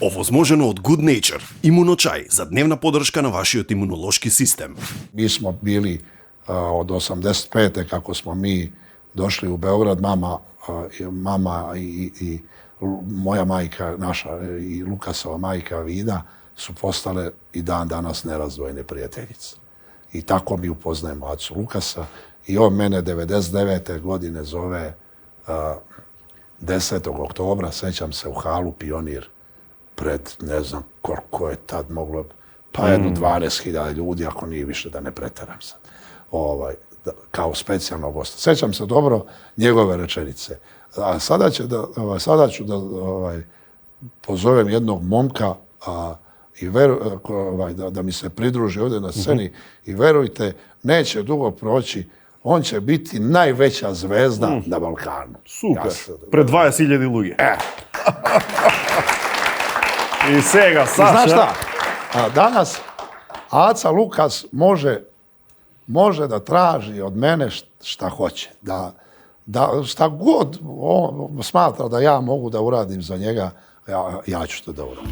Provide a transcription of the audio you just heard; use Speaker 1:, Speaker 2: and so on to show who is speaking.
Speaker 1: Овозможено од Good Nature, имуночај за дневна подршка на вашиот имунолошки систем.
Speaker 2: Mi smo bili od 85. kako smo mi došli u Beograd, mama i moja majka, naša i Lukasova majka Vida su postale i dan danas nerazdvojne prijateljice. I tako mi upoznajemo Acu Lukasa i on mene 99. godine zove 10. oktobra, sećam se, u halu Pionir pred, ne znam koliko je tad moglo, pa jedno 12.000 ljudi, ako nije više, da ne preteram sad, kao specijalnog gosta. Sećam se dobro njegove rečenice. A sada ću da pozovem jednog momka i da mi se pridruži ovdje na sceni i verujte, neće dugo proći, on će biti najveća zvezda na Balkanu.
Speaker 3: Super. Pred 20.000 ljudi. I сега, Saša.
Speaker 2: Znaš šta? Danas Aca Lukas može da traži od mene šta hoće. Da šta god on smatra da ja mogu da uradim za njega, ja ću to da uradim.